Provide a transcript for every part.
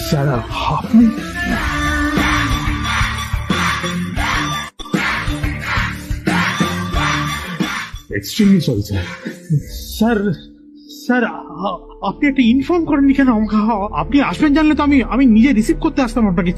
Sir আপনি extremely sorry sir. Sir sir আপনি একটা ইনফর্ম করেননি কেন আমাকে? আপনি আসবেন জানলে তো আমি নিজে রিসিভ করতে আসতাম আপনাকে।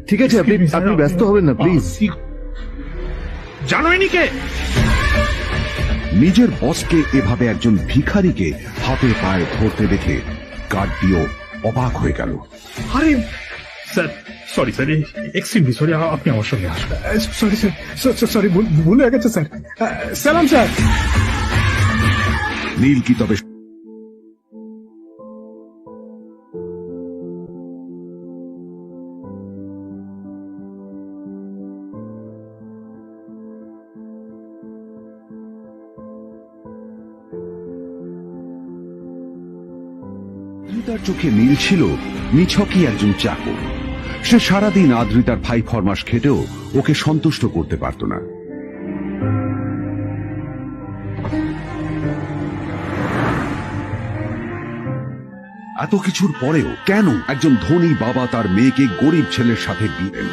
ঠিক আছে, আপনি ব্যস্ত হবেন না প্লিজ। জানোইনি কে? নিজের বসকে এভাবে একজন ভিখারিকে হাতে পায়ে ধরতে দেখে গার্ডটিও অবাক হয়ে গেল। আরে sir sorry sir, extremely sorry, আপনি আমার সঙ্গে আসবেন। সরি স্যার, সরি ভুল হয়ে গেছে স্যার। সালাম স্যার। নীল কি তবে তার চোখে নীল ছিল নিছকই একজন চাকর। সে সারাদিন আদ্রিতার ভাই ফরমাস খেটেও ওকে সন্তুষ্ট করতে পারত না। এত কিছুর পরেও কেন একজন ধনী বাবা তার মেয়েকে গরিব ছেলের সাথে বিয়ে দেন?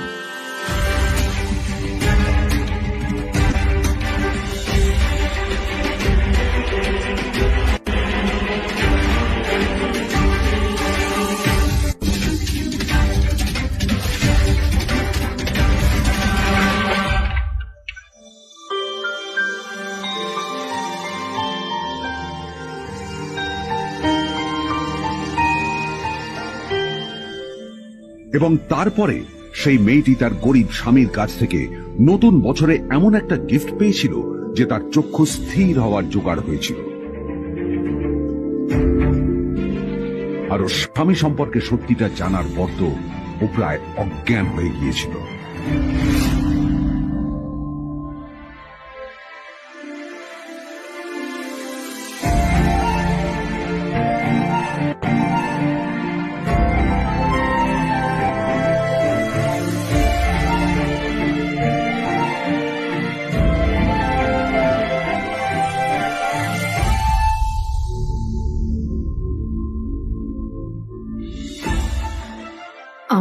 এবং তারপরে সেই মেয়েটি তার গরিব স্বামীর কাছ থেকে নতুন বছরে এমন একটা গিফট পেয়েছিল যে তার চক্ষু স্থির হওয়ার জোগাড় হয়েছিল। আর ওর স্বামী সম্পর্কে সত্যিটা জানার পর তো ও প্রায় অজ্ঞান হয়ে গিয়েছিল।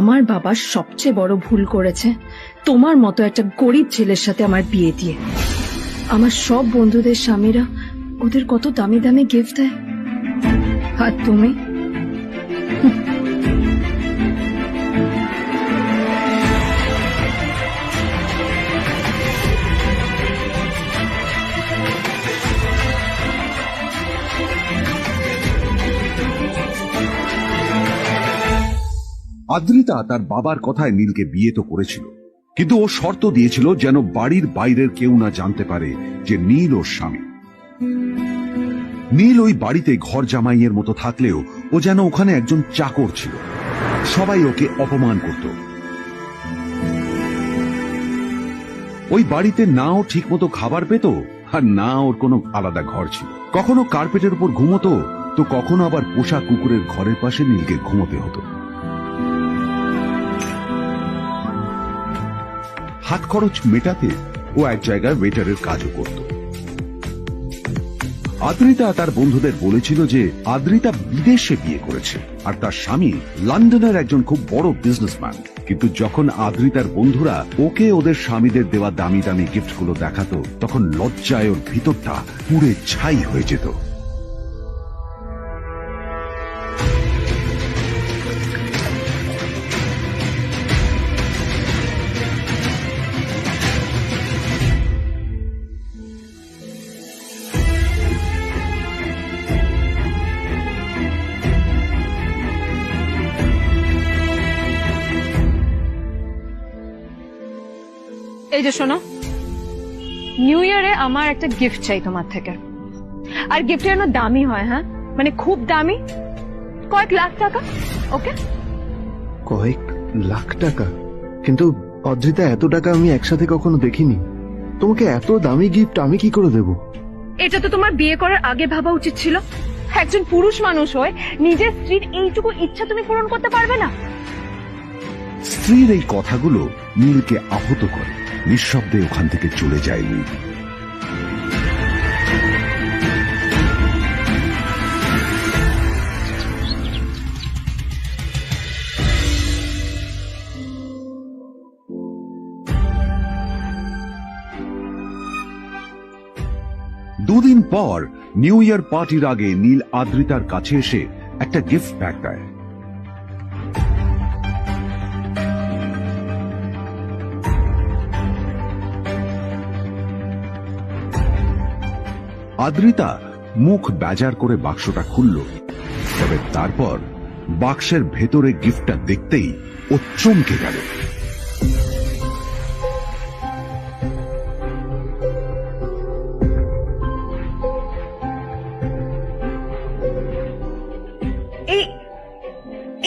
আমার বাবা সবচেয়ে বড় ভুল করেছে তোমার মতো একটা গরিব ছেলের সাথে আমার বিয়ে দিয়ে। আমার সব বন্ধুদের স্বামীরা ওদের কত দামি দামি গিফট দেয়, আর তুমি আদ্রিতা তার বাবার কথায় নীলকে বিয়ে তো করেছিল, কিন্তু ও শর্ত দিয়েছিল যেন বাড়ির বাইরের কেউ না জানতে পারে যে নীল ওর স্বামী। নীল ওই বাড়িতে ঘর জামাইয়ের মতো থাকলেও ও যেন ওখানে একজন চাকর ছিল। সবাই ওকে অপমান করত। ওই বাড়িতে না ও ঠিক মতো খাবার পেত, আর না ওর কোনো আলাদা ঘর ছিল। কখনো কার্পেটের উপর ঘুমতো, তো কখনো আবার পোষা কুকুরের ঘরের পাশে নীলকে ঘুমোতে হতো। হাত খরচ মেটাতে ও এক জায়গায় ওয়েটারের কাজও করত। আদ্রিতা তার বন্ধুদের বলেছিল যে আদ্রিতা বিদেশে বিয়ে করেছে আর তার স্বামী লন্ডনের একজন খুব বড় বিজনেসম্যান। কিন্তু যখন আদ্রিতার বন্ধুরা ওকে ওদের স্বামীদের দেওয়া দামি দামি গিফটগুলো দেখাতো, তখন লজ্জায় ওর ভিতরটা পুড়ে ছাই হয়ে যেত। এই যে শোনো, নিউ ইয়ারে আমার একটা গিফট চাই তোমার থেকে। আর গিফট যেন দামি হয়, হ্যাঁ মানে খুব দামি, কয়েক লাখ টাকা। ওকে? কয়েক লাখ টাকা? কিন্তু অদ্রিতা, এত টাকা আমি একসাথে কখনো দেখিনি। তোমাকে এত দামি গিফট আমি কি করে দেব? এটা তো তোমার বিয়ে করার আগে ভাবা উচিত ছিল। একজন পুরুষ মানুষ হয়ে নিজের স্ত্রীর এইটুকু ইচ্ছা তুমি পূরণ করতে পারবে না? স্ত্রীর এই কথাগুলো নীলকে আহত করে। নিঃশব্দে ওখান থেকে চলে যায় নীল। দুদিন পর নিউ ইয়ার পার্টির আগে নীল আদ্রিতার কাছে এসে একটা গিফট প্যাক দেয়। আদ্রিতা মুখ বেজার করে বাক্সটা খুলল, তবে তারপর বাক্সের ভেতরে গিফটটা দেখতেই ও চমকে গেল।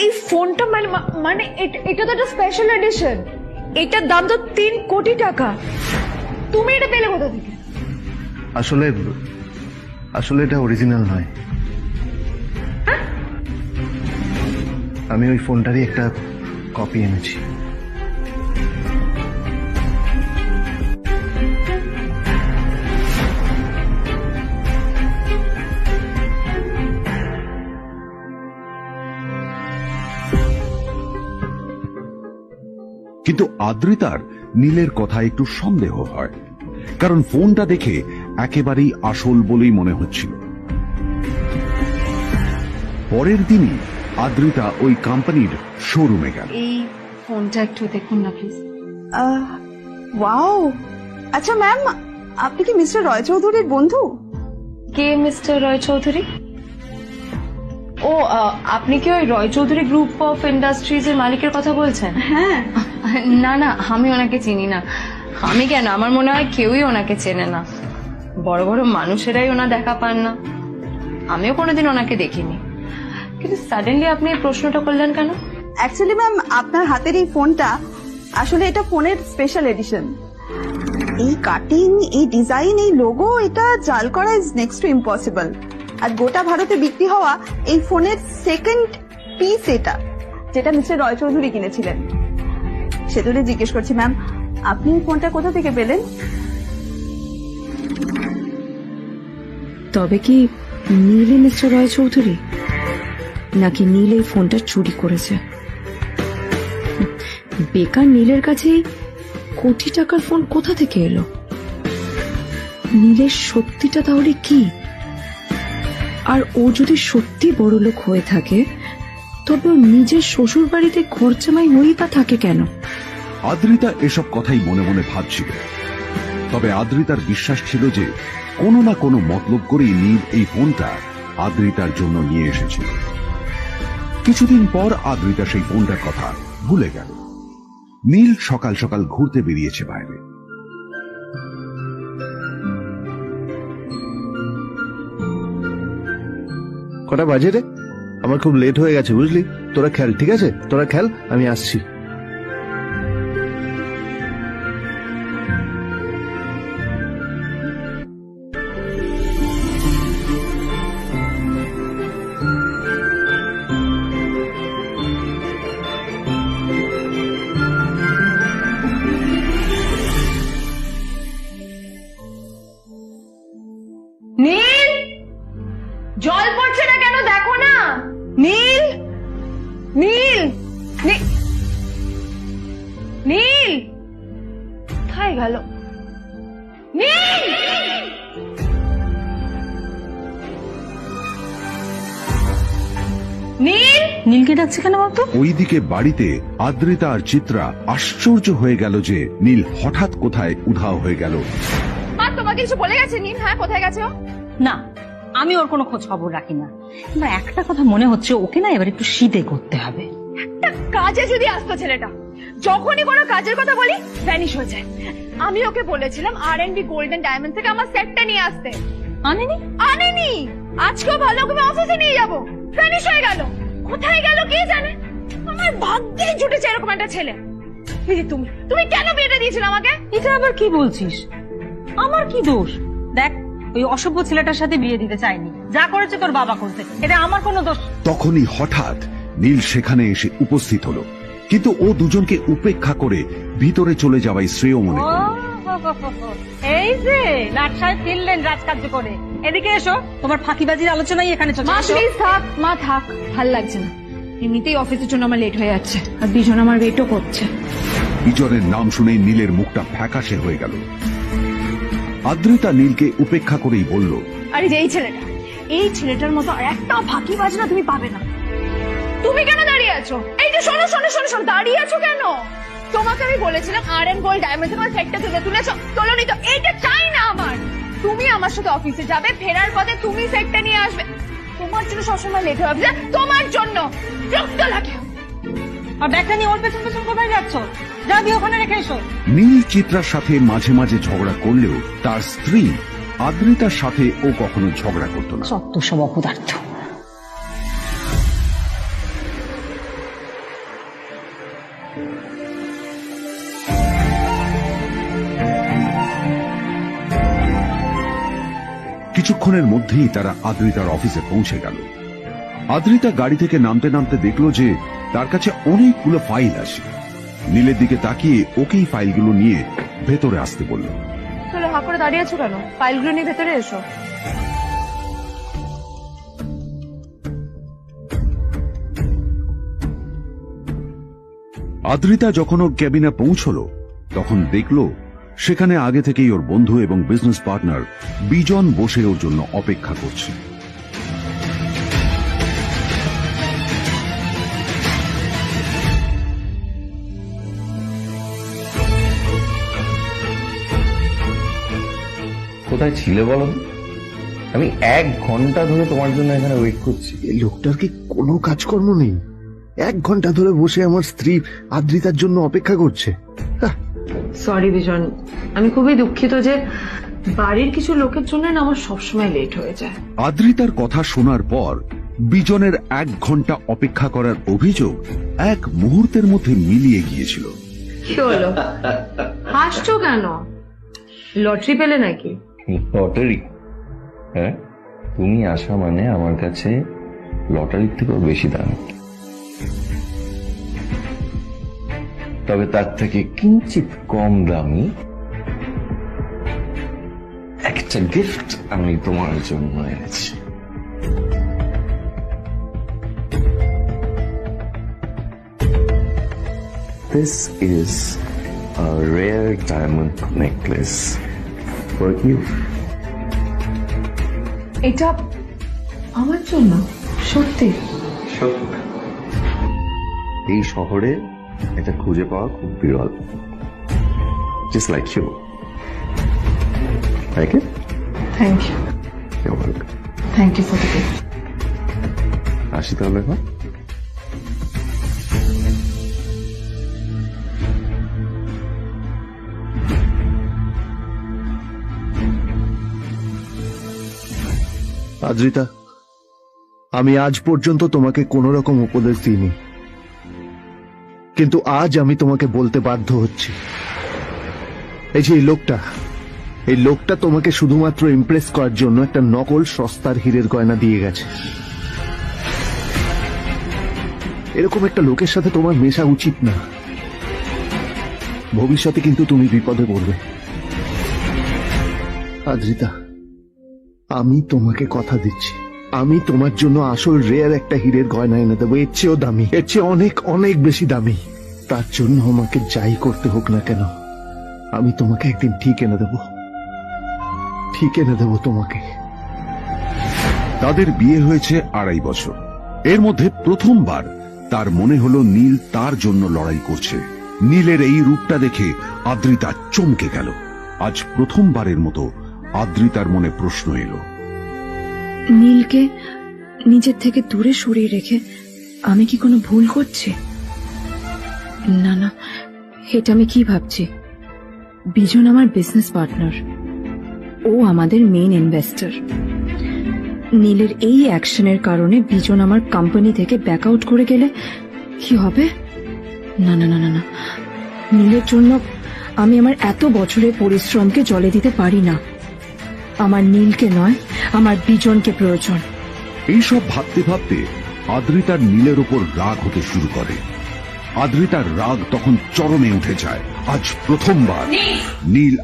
এই ফোনটা মানে এটা তো একটা স্পেশাল এডিশন, এটার দাম তো 3 কোটি টাকা। তুমি এটা পেলে কোথা থেকে? আসলে এটা অরিজিনাল নয়। আমি ওই ফোনটারই একটা কপি এনেছি। কিন্তু আদ্রিতার নীলের কথা একটু সন্দেহ হয়, কারণ ফোনটা দেখে একেবারেই আসল বলেই মনে হচ্ছিল। পরের দিনই আদ্রিতা ওই কোম্পানির শোরুমে গেল। এই ফোনটা একটু দেখুন না প্লিজ। ওয়াও, আচ্ছা ম্যাম, আপনি কি মিস্টার রয় চৌধুরীর বন্ধু? কে মিস্টার রয় চৌধুরী? ও, আপনি কি ওই রয় চৌধুরী গ্রুপ অফ ইন্ডাস্ট্রিজ এর মালিকের কথা বলছেন? হ্যাঁ। না না, আমি ওনাকে চিনি না। আমি কেন, আমার মনে হয় কেউই ওনাকে চেনে না। বড় বড় মানুষেরাই ওনা দেখা পান না। আমিও কোনোদিন ওনাকে দেখিনি, কিন্তু সাডেনলি আপনি এই প্রশ্নটা করলেন কেন? অ্যাকচুয়ালি ম্যাম, আপনার হাতের এই ফোনটা আসলে এটা ফোনের স্পেশাল এডিশন। এই কাটিং, এই ডিজাইন, এই লোগো, এটা জাল করা ইজ নেক্সট টু ইম্পসিবল। আর গোটা ভারতে বিক্রি হওয়া এই ফোনের সেকেন্ড পিস এটা, যেটা মিস্টার রয় চৌধুরী কিনেছিলেন। সেতুরে জিজ্ঞেস করছি ম্যাম, আপনি এই ফোনটা কোথা থেকে পেলেন? তবে কি নীল মিস্টার রয় চৌধুরী, নাকি নীল এই ফোনটা চুরি করেছে? বেকার নীলের কাছে কোটি টাকার ফোন কোথা থেকে এলো? নীলের সত্যিটা তাহলে কি? আর ও যদি সত্যি বড় লোক হয়ে থাকে, তবে ও নিজের শ্বশুর বাড়িতে খরচামাই হয়েই তা থাকে কেন? আদ্রিতা এসব কথাই মনে মনে ভাবছিল, তবে আদ্রিতার বিশ্বাস ছিল যে কোনো না কোনো মতলব করেই নীল এই ফোনটা আদ্রিতার জন্য নিয়ে এসেছিল। কিছুদিন পর আদ্রিতা সেই ফোনটার কথা ভুলে গেল। নীল সকাল সকাল ঘুরতে বেরিয়েছে বাইরে। কটা বাজে রে? আমার খুব লেট হয়ে গেছে বুঝলি। তোরা খেল, ঠিক আছে? তোরা খেল, আমি আসছি। নীল, জল পড়ছে না কেন, দেখো না। নীল, নীল, নীল কোথায় গেল? নীল, নীল, নীলকে ডাকছে কেন বলতো? ওইদিকে বাড়িতে আদ্রিতা আর চিত্রা আশ্চর্য হয়ে গেল যে নীল হঠাৎ কোথায় উধাও হয়ে গেল। মা, তোমাকে কিছু বলে গেছে নীল? হ্যাঁ, কোথায় গেছে ও? না, আমি ওর কোনো খোঁজ খবর রাখি না। আমার একটা কথা মনে হচ্ছে, ওকে না এবার একটু শীতে করতে হবে। একটা কাজে যদি আসতো ছেলেটা, যখনই কোনো কাজের কথা বলি ভ্যানিশ হয়ে যায়। আমি ওকে বলেছিলাম R&B গোল্ডেন ডায়মন্ড থেকে আমার সেটটা নিয়ে আসতে, আনেনি। আজকেও ভালো করে অফিসে নিয়ে যাব, ভ্যানিশ হয়ে গেল। কোথায় গেল কে জানে। আমার ভাগ্যেই জুটেছে এরকম একটা ছেলে। তুমি কেন বিয়েটা দিয়েছিলে আমাকে? এটা আবার কি বলছিস? আমার কি দোষ? দেখ, ওই অসভ্য ছেলেটার সাথে বিয়ে দিতে চাইনি। যা করেছে তোর বাবা করতে, এটা আমার কোনো দোষ। তখনই হঠাৎ নীল সেখানে এসে উপস্থিত হলো, কিন্তু ও দুজনকে উপেক্ষা করে ভিতরে চলে যাওয়াই শ্রেয় মনে করল। এই যে নাট সাহেব ফিরলেন রাজকার্য করে। এদিকে এসো, তোমার ফাঁকিবাজির আলোচনাই এখানে চলছে। মা প্লিজ থাক, মা থাক, ভাল লাগছে না। এমনিতেই অফিসের জন্য আমার লেট হয়ে যাচ্ছে, আর বিজন আমার ওয়েটও করছে। বিজনের নাম শুনে নীলের মুখটা ফ্যাকাশে হয়ে গেল। আদ্রিতা নীলকে উপেক্ষা করেই বলল, আরে যে এই ছেলেটার মতো আর একটাও ফাঁকি বাজনা তুমি পাবে না। তুমি কেন দাঁড়িয়ে আছো? এই যে শোনো শোনো শোনো শোনো, দাঁড়িয়ে আছো কেন? তোমাকে আমি বলেছিলাম আর.এন. গোল্ড ডায়মন্ড তোমার সেটটা তুলেছো, তোলোনি তো। এইটা চাই না আমার। তুমি আমার সাথে অফিসে যাবে, ফেরার পথে তুমি সেটটা নিয়ে আসবে। তোমার জন্য সবসময় লেট হবে, তোমার জন্য বিরক্ত লাগে। আর ব্যাগটা নিয়ে ওর পেছন পেছন কোথায় যাচ্ছ? যা দিয়ে ওখানে রেখে এসো। নীল চিত্রার সাথে মাঝে মাঝে ঝগড়া করলেও তার স্ত্রী আদ্রিতার সাথে ও কখনো ঝগড়া করত না। সত্য সব অপদার্থ। কিছুক্ষণের মধ্যেই তারা আদ্রিতার অফিসে পৌঁছে গেল। আদ্রিতা গাড়ি থেকে নামতে নামতে দেখলো যে তার কাছে অনেকগুলো ফাইল আছে। নীলের দিকে তাকিয়ে ওকেই ফাইলগুলো নিয়ে ভেতরে আসতে বলল। চলো, হাঁ করে দাঁড়িয়ে আছো কেন? ফাইলগুলো নিয়ে ভেতরে এসো। আদ্রিতা যখন ওর ক্যাবিনে পৌঁছলো তখন দেখলো সেখানে আগে থেকেই ওর বন্ধু এবং বিজনেস পার্টনার বিজন বসে ওর জন্য অপেক্ষা করছে। কোথায় ছিলে বলো? আমি 1 ঘন্টা ধরে তোমার জন্য এখানে ওয়েট করছি। এই লোকটার কি কোনো কাজকর্ম নেই? 1 ঘন্টা ধরে বসে আমার স্ত্রী আদ্রিতার জন্য অপেক্ষা করছে। সরি বিজন, আমি খুবই দুঃখিত যে বাড়ির কিছু লোকের জন্য না আমার সবসময় লেট হয়ে যায়। আদ্রিতার কথা শোনার পর বিজনের 1 ঘন্টা অপেক্ষা করার অভিযোগ 1 মুহূর্তের মধ্যে মিলিয়ে গিয়েছিল। কি হলো? হাসছো কেন? লটারি পেলে নাকি? লটারি? হ্যাঁ, তুমি আসা মানে আমার কাছে লটারির থেকেও বেশি দাম। তবে তার থেকে কিঞ্চিত কম দামি একটা গিফট আমি তোমার জন্য এনেছি। This is a rare diamond necklace for you. এটা আমার জন্য? সত্যি? এই শহরে এটা খুঁজে পাওয়া খুব বিরল। Just like you. Like it? Thank you. You're welcome. Thank you for the gift. আসি তাহলে এখন। আদ্রিতা, আমি আজ পর্যন্ত তোমাকে কোনো রকম উপদেশ দিইনি, কিন্তু আজ আমি তোমাকে বলতে বাধ্য হচ্ছি। এই যে এই লোকটা তোমাকে শুধুমাত্র ইমপ্রেস করার জন্য একটা নকল সস্তার হীরের গয়না দিয়ে গেছে। এরকম একটা লোকের সাথে তোমার মেশা উচিত না। ভবিষ্যতে কিন্তু তুমি বিপদে পড়বে। আদ্রিতা, আমি তোমাকে কথা দিচ্ছি, আমি তোমার জন্য আসল রেয়ার একটা হীরের গয়না এনে দেবো, এর চেয়েও দামি, এর চেয়ে অনেক অনেক বেশি দামি। তার জন্য আমাকে যাই করতে হোক না কেন, আমি তোমাকে একদিন ঠিক এনে দেবো, ঠিক এনে দেবো তোমাকে। তাদের বিয়ে হয়েছে 2.5 বছর। এর মধ্যে প্রথমবার তার মনে হলো নীল তার জন্য লড়াই করছে। নীলের এই রূপটা দেখে আদ্রিতা চমকে গেল। আজ প্রথমবারের মতো আদ্রিতার মনে প্রশ্ন এলো, নীলকে নিজের থেকে দূরে সরিয়ে রেখে আমি কি কোনো ভুল করছি? না না, এটা আমি কি ভাবছি? বিজন আমার বিজনেস পার্টনার, ও আমাদের মেইন ইনভেস্টর। নীলের এই অ্যাকশনের কারণে বিজন আমার কোম্পানি থেকে ব্যাক আউট করে গেলে কি হবে? না না না না না, নীলের জন্য আমি আমার এত বছরের পরিশ্রমকে জলে দিতে পারি না। আমার নীলকে নয়, আমার বিজনকে প্রয়োজন। এইসব ভাবতে ভাবতে আদ্রিতার নীলের ওপর রাগ হতে শুরু করে। আদ্রিতার রাগ তখন চরমে উঠে যায়। আজ প্রথমবার নীল